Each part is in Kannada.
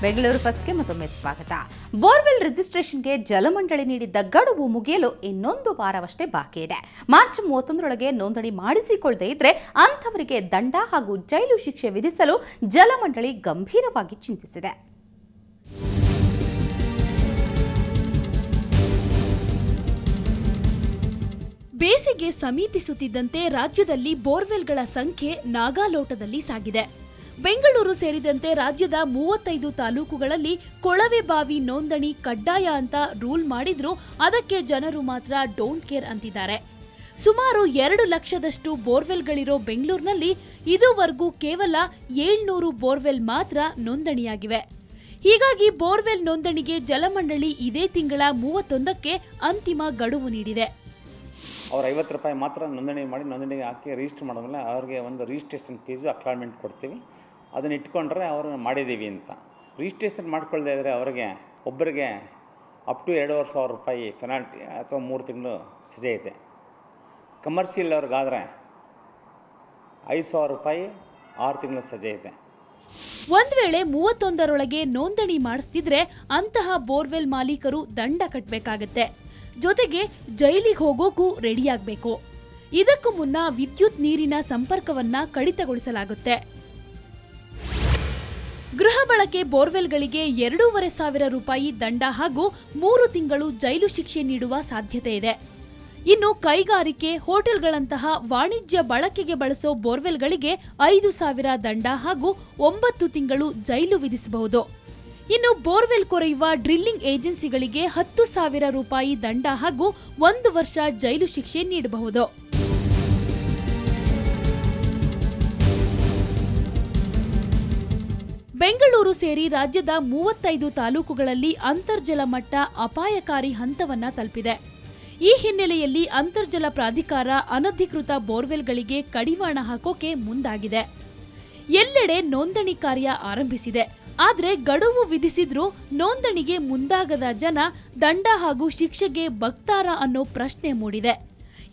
ಬೆಂಗಳೂರು ಫಸ್ಟ್ಗೆ ಮತ್ತೊಮ್ಮೆ ಸ್ವಾಗತ. ಬೋರ್ವೆಲ್ ರಿಜಿಸ್ಟ್ರೇಷನ್ಗೆ ಜಲಮಂಡಳಿ ನೀಡಿದ್ದ ಗಡುವು ಮುಗಿಯಲು ಇನ್ನೊಂದು ವಾರವಷ್ಟೇ ಬಾಕಿ ಇದೆ. ಮಾರ್ಚ್ 31ರೊಳಗೆ ನೋಂದಣಿ ಮಾಡಿಸಿಕೊಳ್ಳದೇ ಇದ್ರೆ ಅಂಥವರಿಗೆ ದಂಡ ಹಾಗೂ ಜೈಲು ಶಿಕ್ಷೆ ವಿಧಿಸಲು ಜಲಮಂಡಳಿ ಗಂಭೀರವಾಗಿ ಚಿಂತಿಸಿದೆ. ಬೇಸಿಗೆ ಸಮೀಪಿಸುತ್ತಿದ್ದಂತೆ ರಾಜ್ಯದಲ್ಲಿ ಬೋರ್ವೆಲ್ಗಳ ಸಂಖ್ಯೆ ನಾಗಾಲೋಟದಲ್ಲಿ ಸಾಗಿದೆ. ಬೆಂಗಳೂರು ಸೇರಿದಂತೆ ರಾಜ್ಯದ 35 ತಾಲೂಕುಗಳಲ್ಲಿ ಕೊಳವೆ ಬಾವಿ ನೋಂದಣಿ ಕಡ್ಡಾಯ ಅಂತ ರೂಲ್ ಮಾಡಿದ್ರೂ ಅದಕ್ಕೆ ಜನರು ಮಾತ್ರ ಡೋಂಟ್ ಕೇರ್ ಅಂತಿದ್ದಾರೆ. ಸುಮಾರು 2 ಲಕ್ಷದಷ್ಟು ಬೋರ್ವೆಲ್ಗಳಿರೋ ಬೆಂಗಳೂರಿನಲ್ಲಿ ಇದುವರೆಗೂ ಕೇವಲ 700 ಬೋರ್ವೆಲ್ ಮಾತ್ರ ನೋಂದಣಿಯಾಗಿವೆ. ಹೀಗಾಗಿ ಬೋರ್ವೆಲ್ ನೋಂದಣಿಗೆ ಜಲಮಂಡಳಿ ಇದೇ ತಿಂಗಳ 31ಕ್ಕೆ ಅಂತಿಮ ಗಡುವು ನೀಡಿದೆ. ಅವ್ರು 50 ರೂಪಾಯಿ ಮಾತ್ರ ನೋಂದಣಿಗೆ ಹಾಕಿ ರಿಜಿಸ್ಟರ್ ಮಾಡೋದ್ಮೇಲೆ ಅವ್ರಿಗೆ ಒಂದು ರಿಜಿಸ್ಟ್ರೇಷನ್ ಫೀಸು ಅಕ್ಲಾಟ್ಮೆಂಟ್ ಕೊಡ್ತೀವಿ. ಅದನ್ನು ಇಟ್ಕೊಂಡ್ರೆ ಅವರು ಮಾಡಿದ್ದೀವಿ ಅಂತ. ರಿಜಿಸ್ಟ್ರೇಷನ್ ಮಾಡ್ಕೊಳ್ಳದೇ ಇದ್ದರೆ ಅವರಿಗೆ ಒಬ್ಬರಿಗೆ ಅಪ್ ಟು 2,500 ರೂಪಾಯಿ ಪೆನಾಲ್ಟಿ ಅಥವಾ 3 ತಿಂಗಳು ಸಜೆ ಇದೆ. ಕಮರ್ಷಿಯಲ್ ಅವ್ರಿಗಾದರೆ 5,000 ರೂಪಾಯಿ 6 ತಿಂಗಳು ಸಜೆ ಇದೆ. ಒಂದ್ ವೇಳೆ 31ರೊಳಗೆ ನೋಂದಣಿ ಮಾಡಿಸ್ತಿದ್ರೆ ಅಂತಹ ಬೋರ್ವೆಲ್ ಮಾಲೀಕರು ದಂಡ ಕಟ್ಟಬೇಕಾಗತ್ತೆ. ಜೊತೆಗೆ ಜೈಲಿಗೆ ಹೋಗೋಕ್ಕೂ ರೆಡಿಯಾಗಬೇಕು. ಇದಕ್ಕೂ ಮುನ್ನ ವಿದ್ಯುತ್ ನೀರಿನ ಸಂಪರ್ಕವನ್ನ ಕಡಿತಗೊಳಿಸಲಾಗುತ್ತೆ. ಗೃಹ ಬಳಕೆ ಬೋರ್ವೆಲ್ಗಳಿಗೆ 2,500 ರೂಪಾಯಿ ದಂಡ ಹಾಗೂ 3 ತಿಂಗಳು ಜೈಲು ಶಿಕ್ಷೆ ನೀಡುವ ಸಾಧ್ಯತೆ ಇದೆ. ಇನ್ನು ಕೈಗಾರಿಕೆ, ಹೋಟೆಲ್ಗಳಂತಹ ವಾಣಿಜ್ಯ ಬಳಕೆಗೆ ಬಳಸೋ ಬೋರ್ವೆಲ್ಗಳಿಗೆ 5,000 ದಂಡ ಹಾಗೂ 9 ತಿಂಗಳು ಜೈಲು ವಿಧಿಸಬಹುದು. ಇನ್ನು ಬೋರ್ವೆಲ್ ಕೊರೆಯುವ ಡ್ರಿಲ್ಲಿಂಗ್ ಏಜೆನ್ಸಿಗಳಿಗೆ 10,000 ರೂಪಾಯಿ ದಂಡ ಹಾಗೂ 1 ವರ್ಷ ಜೈಲು ಶಿಕ್ಷೆ ನೀಡಬಹುದು. ಬೆಂಗಳೂರು ಸೇರಿ ರಾಜ್ಯದ 35 ತಾಲೂಕುಗಳಲ್ಲಿ ಅಂತರ್ಜಲ ಮಟ್ಟ ಅಪಾಯಕಾರಿ ಹಂತವನ್ನ ತಲುಪಿದೆ. ಈ ಹಿನ್ನೆಲೆಯಲ್ಲಿ ಅಂತರ್ಜಲ ಪ್ರಾಧಿಕಾರ ಅನಧಿಕೃತ ಬೋರ್ವೆಲ್ಗಳಿಗೆ ಕಡಿವಾಣ ಹಾಕೋಕೆ ಮುಂದಾಗಿದೆ. ಎಲ್ಲೆಡೆ ನೋಂದಣಿ ಕಾರ್ಯ ಆರಂಭಿಸಿದೆ. ಆದರೆ ಗಡುವು ವಿಧಿಸಿದ್ರೂ ನೋಂದಣಿಗೆ ಮುಂದಾಗದ ಜನ ದಂಡ ಹಾಗೂ ಶಿಕ್ಷೆಗೆ ಬಗ್ತಾರಾ ಅನ್ನೋ ಪ್ರಶ್ನೆ ಮೂಡಿದೆ.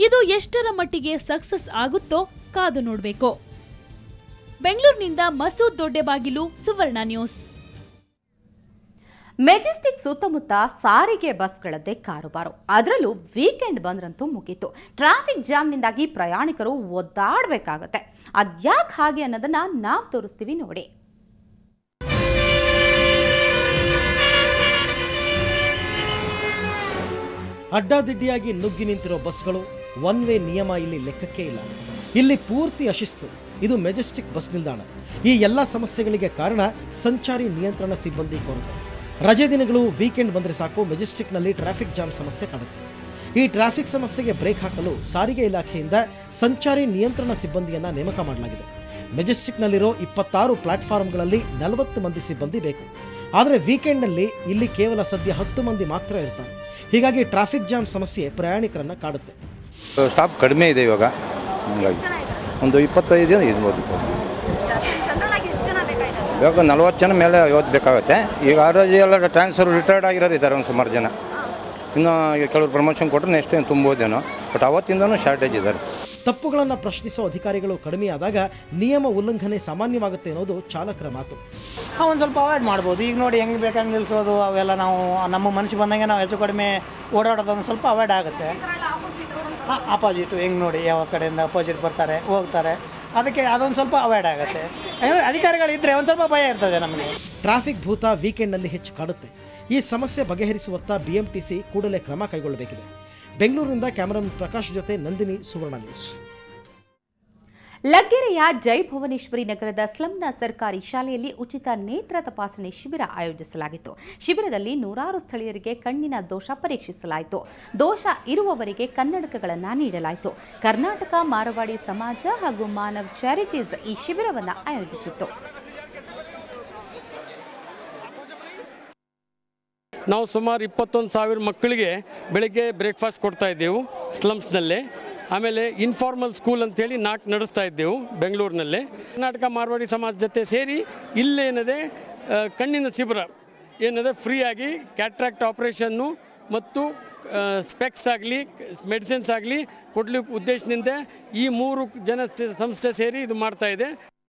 ಇದು ಎಷ್ಟರ ಮಟ್ಟಿಗೆ ಸಕ್ಸಸ್ ಆಗುತ್ತೋ ಕಾದು ನೋಡಬೇಕು. ಬೆಂಗಳೂರಿನಿಂದ ಮಸೂದ್ ದೊಡ್ಡಬಾಗಿಲು, ಸುವರ್ಣ ನ್ಯೂಸ್. ಮೆಜೆಸ್ಟಿಕ್ ಸುತ್ತಮುತ್ತ ಸಾರಿಗೆ ಬಸ್ಗಳದ್ದೇ ಕಾರುಬಾರು. ಅದರಲ್ಲೂ ವೀಕೆಂಡ್ ಬಂದ್ರಂತೂ ಮುಗೀತು. ಟ್ರಾಫಿಕ್ ಜಾಮ್ನಿಂದಾಗಿ ಪ್ರಯಾಣಿಕರು ಒದ್ದಾಡಬೇಕಾಗತ್ತೆ. ಅದ್ಯಾಕೆ ಹಾಗೆ ಅನ್ನೋದನ್ನ ನಾವು ತೋರಿಸ್ತೀವಿ ನೋಡಿ. ಅಡ್ಡಾದಿಡ್ಡಿಯಾಗಿ ನುಗ್ಗಿ ನಿಂತಿರೋ ಬಸ್ಗಳು, ಒನ್ ವೇ ನಿಯಮ ಇಲ್ಲಿ ಲೆಕ್ಕಕ್ಕೆ ಇಲ್ಲ. ಇಲ್ಲಿ ಪೂರ್ತಿ ಅಶಿಸ್ತು. ಇದು ಮೆಜೆಸ್ಟಿಕ್ ಬಸ್ ನಿಲ್ದಾಣ. ಈ ಎಲ್ಲ ಸಮಸ್ಯೆಗಳಿಗೆ ಕಾರಣ ಸಂಚಾರಿ ನಿಯಂತ್ರಣ ಸಿಬ್ಬಂದಿ ಕೊರತೆ. ರಜೆ ದಿನಗಳು, ವೀಕೆಂಡ್ ಬಂದರೆ ಸಾಕು ಮೆಜೆಸ್ಟಿಕ್ನಲ್ಲಿ ಟ್ರಾಫಿಕ್ ಜಾಮ್ ಸಮಸ್ಯೆ ಕಾಡುತ್ತೆ. ಈ ಟ್ರಾಫಿಕ್ ಸಮಸ್ಯೆಗೆ ಬ್ರೇಕ್ ಹಾಕಲು ಸಾರಿಗೆ ಇಲಾಖೆಯಿಂದ ಸಂಚಾರಿ ನಿಯಂತ್ರಣ ಸಿಬ್ಬಂದಿಯನ್ನು ನೇಮಕ ಮಾಡಲಾಗಿದೆ. ಮೆಜೆಸ್ಟಿಕ್ನಲ್ಲಿರೋ 26 ಪ್ಲಾಟ್ಫಾರ್ಮ್ಗಳಲ್ಲಿ 40 ಮಂದಿ ಸಿಬ್ಬಂದಿ ಬೇಕು. ಆದರೆ ವೀಕೆಂಡ್ನಲ್ಲಿ ಇಲ್ಲಿ ಕೇವಲ ಸದ್ಯ 10 ಮಂದಿ ಮಾತ್ರ ಇರ್ತಾರೆ. ಹೀಗಾಗಿ ಟ್ರಾಫಿಕ್ ಜಾಮ್ ಸಮಸ್ಯೆ ಪ್ರಯಾಣಿಕರನ್ನು ಕಾಡುತ್ತೆ. ಸ್ಟಾಪ್ ಕಡಿಮೆ ಇದೆ ಇವಾಗ, ಹಂಗಾಗಿ ಒಂದು 25 ಜನ ಇರ್ಬೋದು. ಇವಾಗ 40 ಜನ ಮೇಲೆ ಇವತ್ತು ಬೇಕಾಗುತ್ತೆ. ಈಗ ಆಲ್ರೆಡಿ ಎಲ್ಲ ಟ್ರಾನ್ಸ್ಫರ್ ರಿಟೈರ್ಡ್ ಆಗಿರೋರು ಇದ್ದಾರೆ ಒಂದು ಸುಮಾರು ಜನ. ಇನ್ನು ಈಗ ಕೆಲವರು ಪ್ರಮೋಷನ್ ಕೊಟ್ಟರೆ ನೆಕ್ಸ್ಟ್ ಏನು ತುಂಬೋದೇನೋ, ಬಟ್ ಅವತ್ತಿಂದನೂ ಶಾರ್ಟೇಜ್ ಇದ್ದಾರೆ. ತಪ್ಪುಗಳನ್ನು ಪ್ರಶ್ನಿಸೋ ಅಧಿಕಾರಿಗಳು ಕಡಿಮೆಯಾದಾಗ ನಿಯಮ ಉಲ್ಲಂಘನೆ ಸಾಮಾನ್ಯವಾಗುತ್ತೆ ಅನ್ನೋದು ಚಾಲಕರ ಮಾತು. ಒಂದು ಸ್ವಲ್ಪ ಅವಾಯ್ಡ್ ಮಾಡ್ಬೋದು. ಈಗ ನೋಡಿ ಹೆಂಗೆ ಬೇಕಂಗೆ ನಿಲ್ಲಿಸೋದು ಅವೆಲ್ಲ ನಾವು ನಮ್ಮ ಮನಸ್ಸಿಗೆ ಬಂದಂಗೆ ನಾವು ಹೆಚ್ಚು ಕಡಿಮೆ ಓಡಾಡೋದೊಂದು ಸ್ವಲ್ಪ ಅವಾಯ್ಡ್ ಆಗುತ್ತೆ. ಅಪೋಸಿಟು ಹೆಂಗೆ ನೋಡಿ ಯಾವ ಕಡೆಯಿಂದ ಅಪೋಸಿಟ್ ಬರ್ತಾರೆ ಹೋಗ್ತಾರೆ, ಅದಕ್ಕೆ ಅದೊಂದು ಸ್ವಲ್ಪ ಅವಾಯ್ಡ್ ಆಗುತ್ತೆ. ಯಾಕಂದರೆ ಅಧಿಕಾರಿಗಳಿದ್ದರೆ ಒಂದು ಸ್ವಲ್ಪ ಭಯ ಇರ್ತದೆ ನಮಗೆ. ಟ್ರಾಫಿಕ್ ಭೂತ ವೀಕೆಂಡ್ನಲ್ಲಿ ಹೆಚ್ಚು ಕಾಡುತ್ತೆ. ಈ ಸಮಸ್ಯೆ ಬಗೆಹರಿಸುವತ್ತ BMTC ಕೂಡಲೇ ಕ್ರಮ ಕೈಗೊಳ್ಳಬೇಕಿದೆ. ಬೆಂಗಳೂರಿನಿಂದ ಕ್ಯಾಮರಾಮನ್ ಪ್ರಕಾಶ್ ಜೊತೆ ನಂದಿನಿ, ಸುವರ್ಣ ನ್ಯೂಸ್. ಲಗ್ಗೆರೆಯ ಜೈ ಭುವನೇಶ್ವರಿ ನಗರದ ಸ್ಲಂನ ಸರ್ಕಾರಿ ಶಾಲೆಯಲ್ಲಿ ಉಚಿತ ನೇತ್ರ ತಪಾಸಣೆ ಶಿಬಿರ ಆಯೋಜಿಸಲಾಗಿತ್ತು. ಶಿಬಿರದಲ್ಲಿ 100 ಸ್ಥಳೀಯರಿಗೆ ಕಣ್ಣಿನ ದೋಷ ಪರೀಕ್ಷಿಸಲಾಯಿತು. ದೋಷ ಇರುವವರಿಗೆ ಕನ್ನಡಕಗಳನ್ನು ನೀಡಲಾಯಿತು. ಕರ್ನಾಟಕ ಮಾರವಾಡಿ ಸಮಾಜ ಹಾಗೂ ಮಾನವ್ ಚಾರಿಟೀಸ್ ಈ ಶಿಬಿರವನ್ನು ಆಯೋಜಿಸಿತ್ತು. ನಾವು ಸುಮಾರು 21,000 ಮಕ್ಕಳಿಗೆ ಬೆಳಗ್ಗೆ ಬ್ರೇಕ್ಫಾಸ್ಟ್ ಕೊಡ್ತಾ ಇದ್ದೆವು ಸ್ಲಮ್ಸ್ನಲ್ಲೇ. ಆಮೇಲೆ ಇನ್ಫಾರ್ಮಲ್ ಸ್ಕೂಲ್ ಅಂತೇಳಿ 4 ನಡೆಸ್ತಾ ಇದ್ದೆವು ಬೆಂಗಳೂರಿನಲ್ಲೇ. ಕರ್ನಾಟಕ ಮಾರವಾಡಿ ಸಮಾಜ ಜೊತೆ ಸೇರಿ ಇಲ್ಲೇನದೆ ಕಣ್ಣಿನ ಶಿಬಿರ ಏನದೆ ಫ್ರೀಯಾಗಿ ಕ್ಯಾಟ್ರಾಕ್ಟ್ ಆಪರೇಷನ್ನು ಮತ್ತು ಸ್ಪೆಕ್ಸ್ ಆಗಲಿ ಮೆಡಿಸಿನ್ಸ್ ಆಗಲಿ ಕೊಡಲಿಕ್ಕೆ ಉದ್ದೇಶದಿಂದ ಈ 3 ಜನ ಸಂಸ್ಥೆ ಸೇರಿ ಇದು ಮಾಡ್ತಾ ಇದೆ.